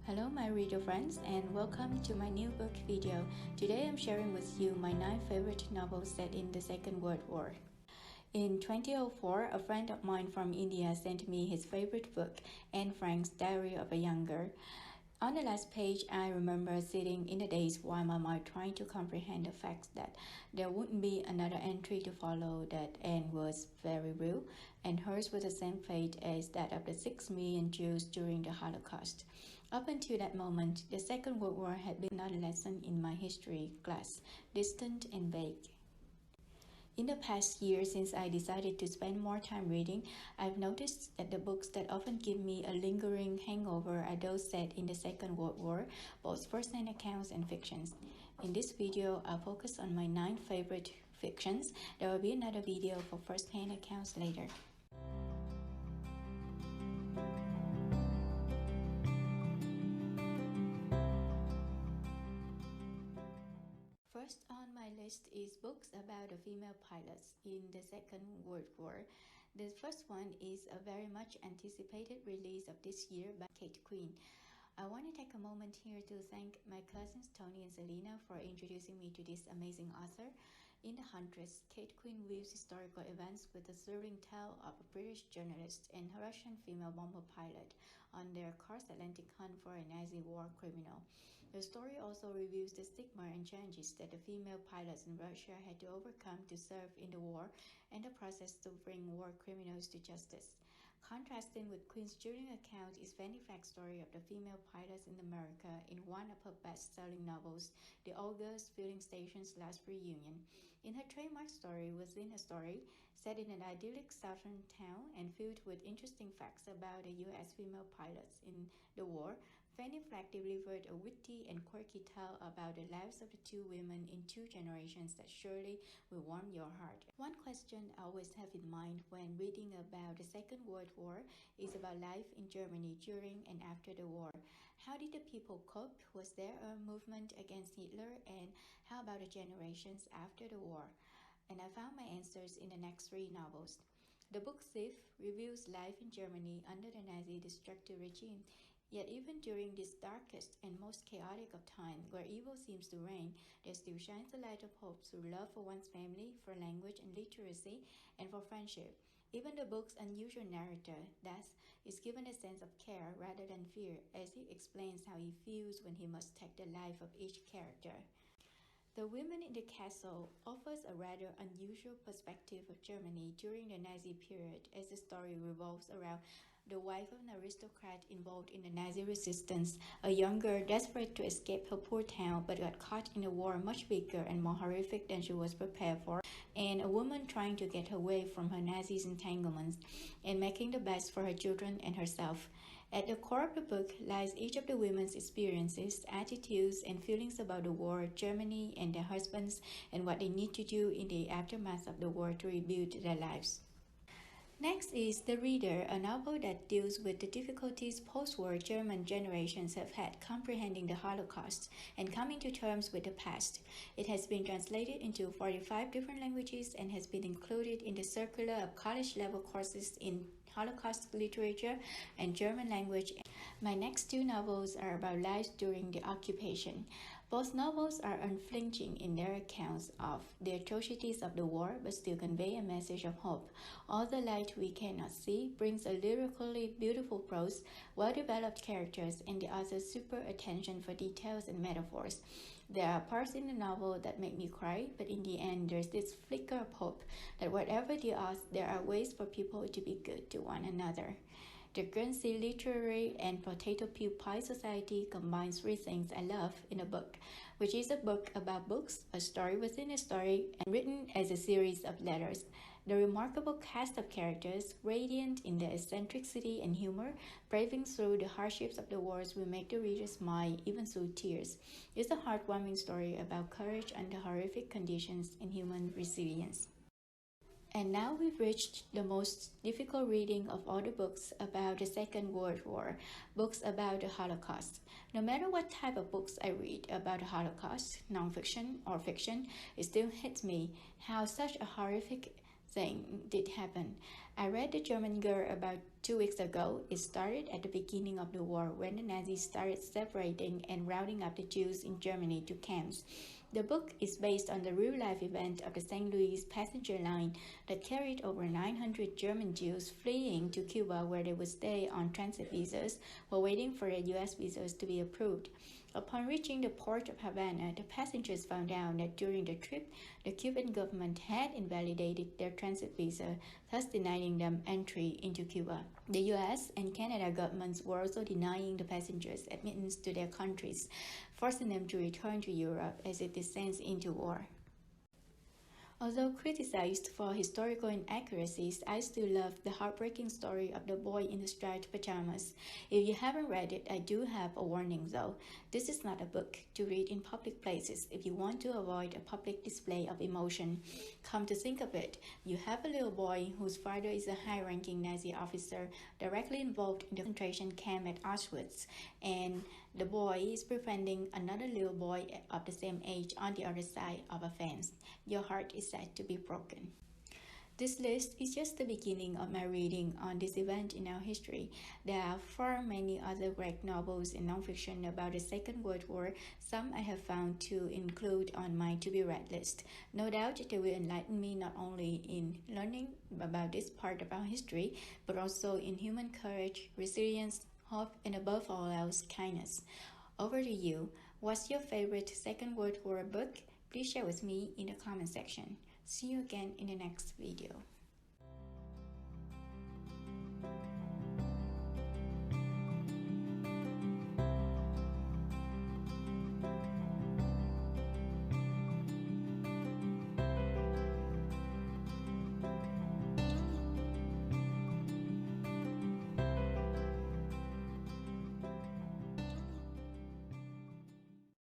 Hello my reader friends and welcome to my new book video. Today I'm sharing with you my 9 favorite novels set in the Second World War. In 2004, a friend of mine from India sent me his favorite book, Anne Frank's Diary of a Young Girl. On the last page, I remember sitting in the daze while my mind trying to comprehend the fact that there wouldn't be another entry to follow, that Anne was very real, and hers was the same fate as that of the 6 million Jews during the Holocaust. Up until that moment, the Second World War had been another lesson in my history class, distant and vague. In the past year, since I decided to spend more time reading, I've noticed that the books that often give me a lingering hangover are those set in the Second World War, both first-hand accounts and fictions. In this video, I'll focus on my 9 favorite fictions. There will be another video for first-hand accounts later. First on my list is books about the female pilots in the Second World War. The first one is a very much anticipated release of this year by Kate Quinn. I want to take a moment here to thank my cousins Tony and Selena for introducing me to this amazing author. In The Huntress, Kate Quinn weaves historical events with the thrilling tale of a British journalist and a Russian female bomber pilot on their cross-Atlantic hunt for a Nazi war criminal. The story also reveals the stigma and challenges that the female pilots in Russia had to overcome to serve in the war and the process to bring war criminals to justice. Contrasting with Quinn's chilling account is Fanny Flagg's story of the female pilots in America in one of her best-selling novels, The Old Girls Filling Station's Last Reunion. In her trademark story within a story, set in an idyllic southern town and filled with interesting facts about the U.S. female pilots in the war, Fanny Flagg delivered a witty and quirky tale about the lives of the two women in 2 generations that surely will warm your heart. One question I always have in mind when reading about the Second World War is about life in Germany during and after the war. How did the people cope? Was there a movement against Hitler? And how about the generations after the war? And I found my answers in the next 3 novels. The book Thief reveals life in Germany under the Nazi destructive regime. Yet even during this darkest and most chaotic of times where evil seems to reign, there still shines a light of hope through love for one's family, for language and literacy, and for friendship. Even the book's unusual narrator, Death, is given a sense of care rather than fear, as he explains how he feels when he must take the life of each character. The Women in the Castle offers a rather unusual perspective of Germany during the Nazi period, as the story revolves around the wife of an aristocrat involved in the Nazi resistance, a young girl desperate to escape her poor town but got caught in a war much bigger and more horrific than she was prepared for, and a woman trying to get away from her Nazi entanglements and making the best for her children and herself. At the core of the book lies each of the women's experiences, attitudes, and feelings about the war, Germany, and their husbands, and what they need to do in the aftermath of the war to rebuild their lives. Next is The Reader, a novel that deals with the difficulties post-war German generations have had comprehending the Holocaust and coming to terms with the past. It has been translated into 45 different languages and has been included in the circular of college-level courses in Holocaust literature and German language. My next 2 novels are about lives during the occupation. Both novels are unflinching in their accounts of the atrocities of the war, but still convey a message of hope. All the light we cannot see brings a lyrically beautiful prose, well-developed characters, and the author's super attention for details and metaphors. There are parts in the novel that make me cry, but in the end, there's this flicker of hope that whatever the odds, there are ways for people to be good to one another. The Guernsey Literary and Potato Peel Pie Society combines 3 things I love in a book, which is a book about books, a story within a story, and written as a series of letters. The remarkable cast of characters, radiant in their eccentricity and humor, braving through the hardships of the wars will make the reader smile even through tears. It's a heartwarming story about courage under horrific conditions and human resilience. And now we've reached the most difficult reading of all the books about the Second World War, books about the Holocaust. No matter what type of books I read about the Holocaust, nonfiction or fiction, it still hits me how such a horrific thing did happen. I read The German Girl about 2 weeks ago, it started at the beginning of the war when the Nazis started separating and rounding up the Jews in Germany to camps. The book is based on the real-life event of the St. Louis passenger line that carried over 900 German Jews fleeing to Cuba, where they would stay on transit visas while waiting for their U.S. visas to be approved. Upon reaching the port of Havana, the passengers found out that during the trip, the Cuban government had invalidated their transit visa, thus denying them entry into Cuba. The U.S. and Canada governments were also denying the passengers admittance to their countries, forcing them to return to Europe as it descends into war. Although criticized for historical inaccuracies, I still love the heartbreaking story of the boy in the striped pajamas. If you haven't read it, I do have a warning though. This is not a book to read in public places if you want to avoid a public display of emotion. Come to think of it, you have a little boy whose father is a high-ranking Nazi officer directly involved in the concentration camp at Auschwitz, and the boy is befriending another little boy of the same age on the other side of a fence. Your heart is said to be broken. This list is just the beginning of my reading on this event in our history. There are far many other great novels and nonfiction about the Second World War. Some I have found to include on my to-be-read list. No doubt they will enlighten me not only in learning about this part of our history, but also in human courage, resilience, hope, and above all else, kindness. Over to you. What's your favorite Second World War book? Please share with me in the comment section. See you again in the next video.